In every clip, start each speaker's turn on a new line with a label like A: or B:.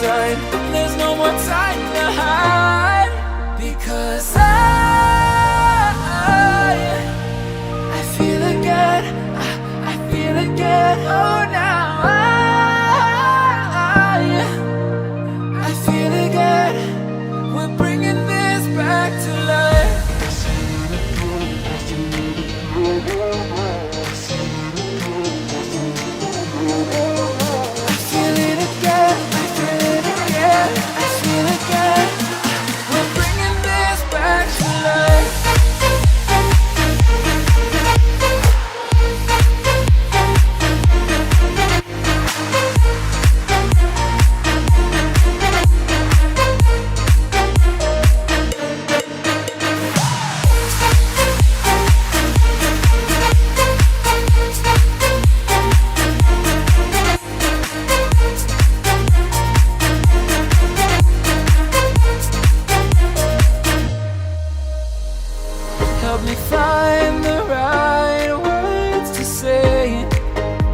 A: inside. There's no more time to hide, because I feel again, I feel again. Oh, now I feel again. We're bringing this back to life. I feel it again, I feel it again, I feel it again. We're bringing this back to life. Help me find the right words to say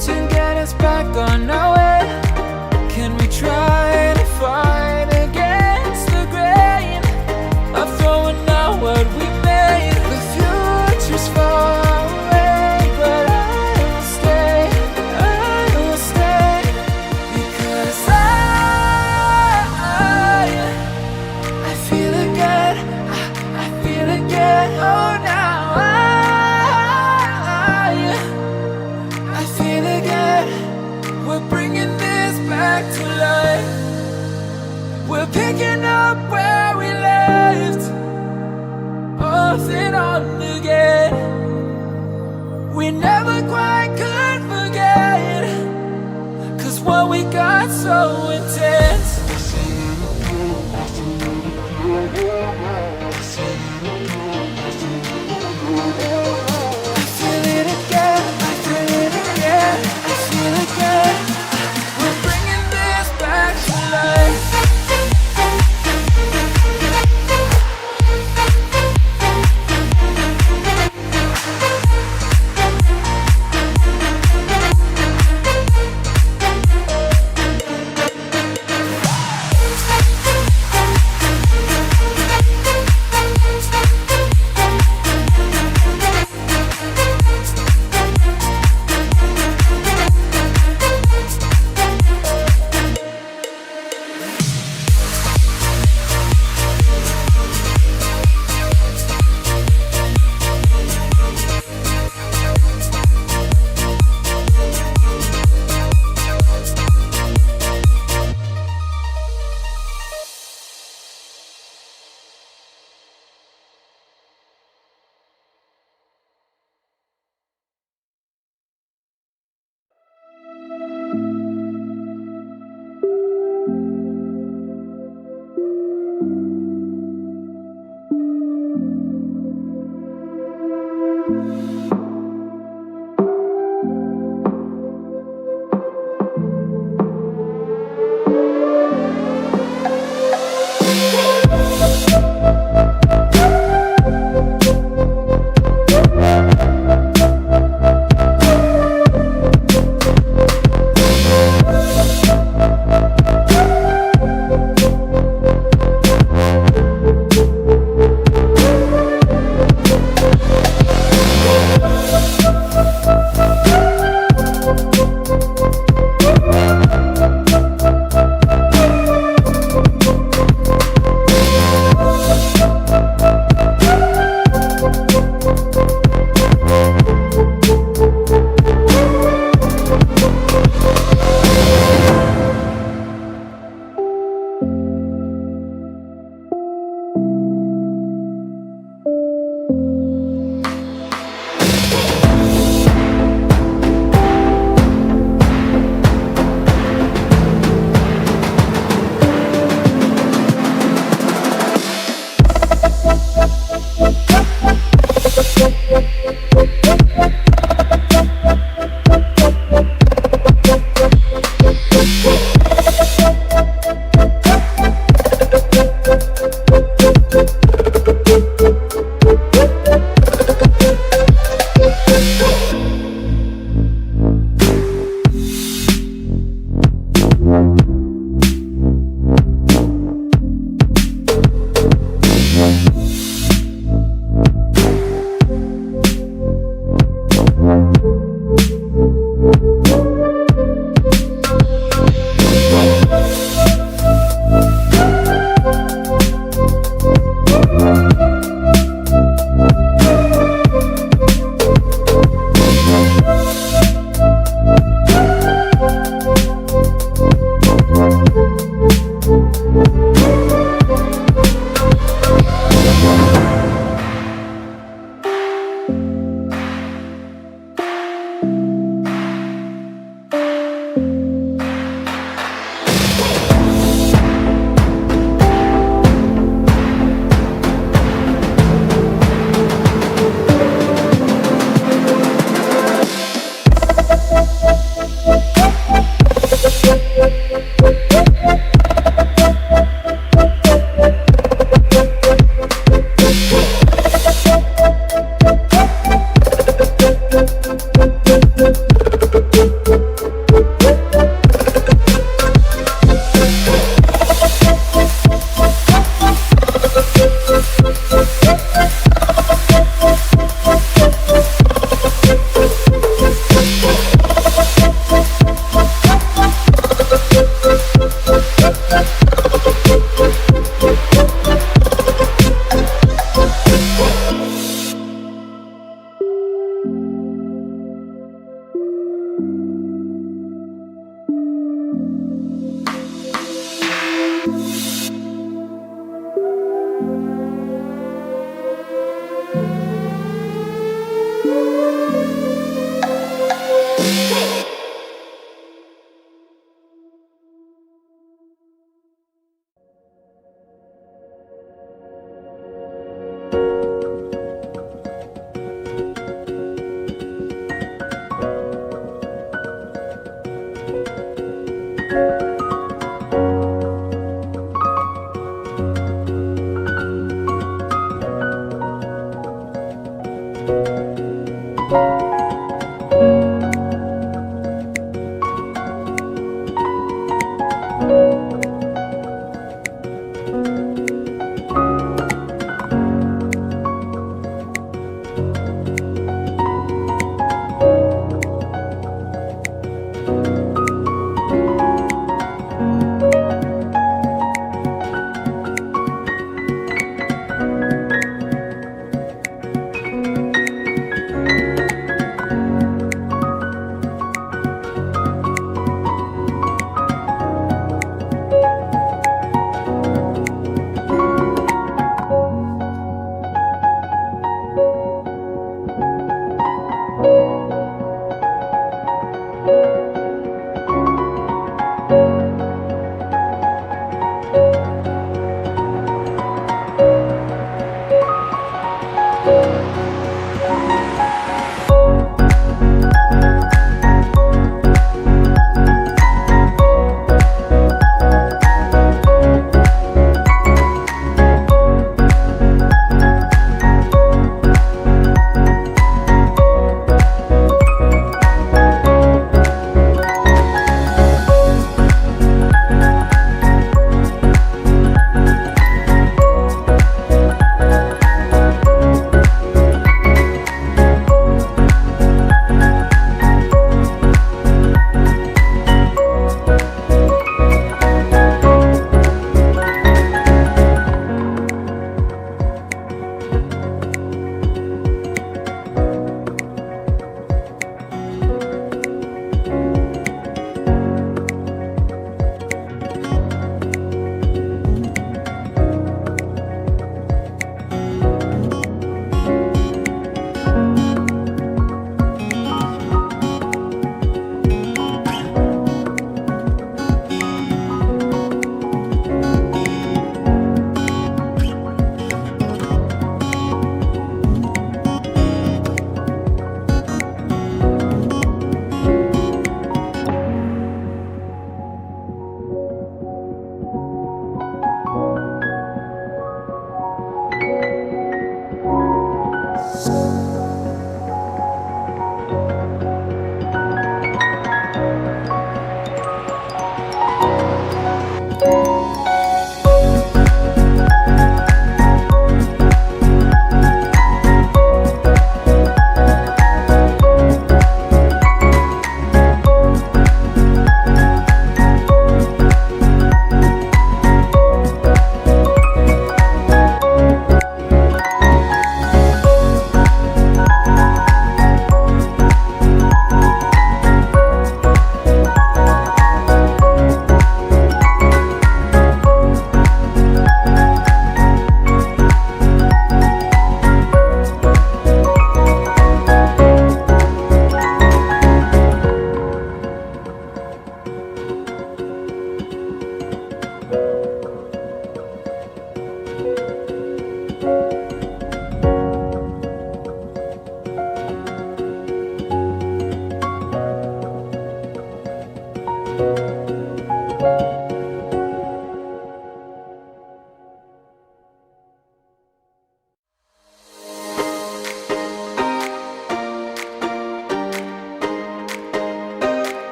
A: to get us back on our way. Can we try to fight against the grain of throwing out what we made? The future's far away, but I will stay, because I feel again, I feel again. Oh, now I feel again. We're bringing this back to life. We're picking up where we left off and on again. We never quite could forget, 'cause what we got so intense. I feel it again, I feel it again, I feel it again. We're bringing this back to life.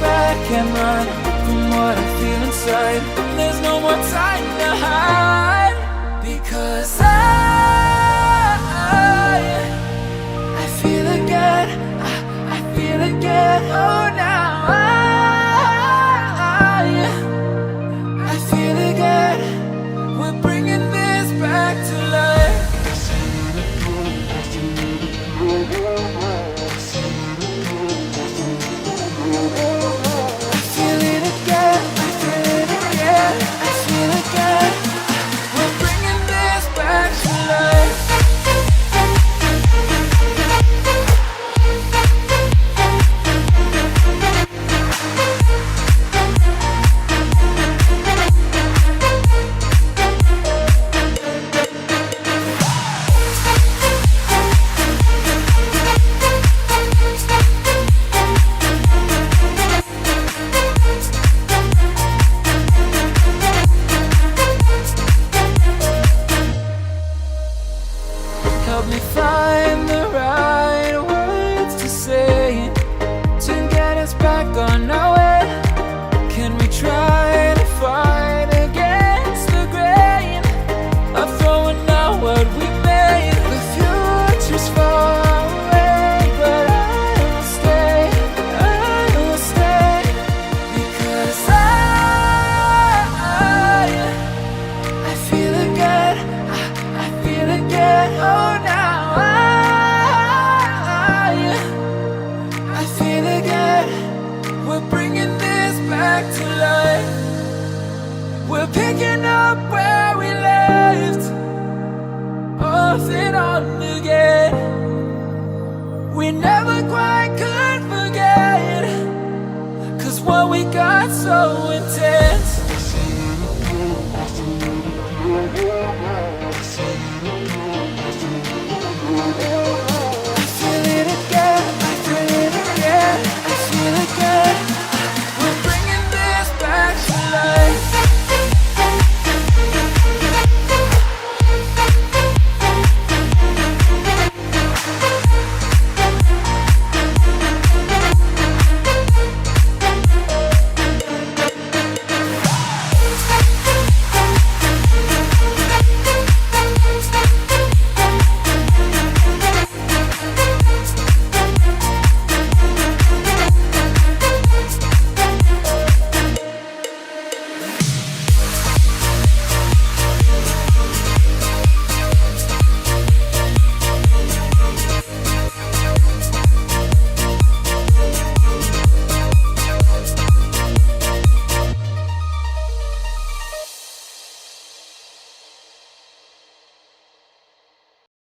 A: back can't run from what I feel inside. There's no more time to hide, because I feel again, I feel again. Oh, now I feel again. We're bringing this back to life. I feel it again, I feel it again, I feel again. We're bringing this back to life. Help me find the right words to say to get us back on our way. Can we try to fight against the grain of throwing out what we made? The future's far away, but I will stay, because I feel again, I feel again. Oh, now I feel again. We're bringing this back to life. We're picking up where we left off and on again. We never quite could forget, 'cause what we got so intense.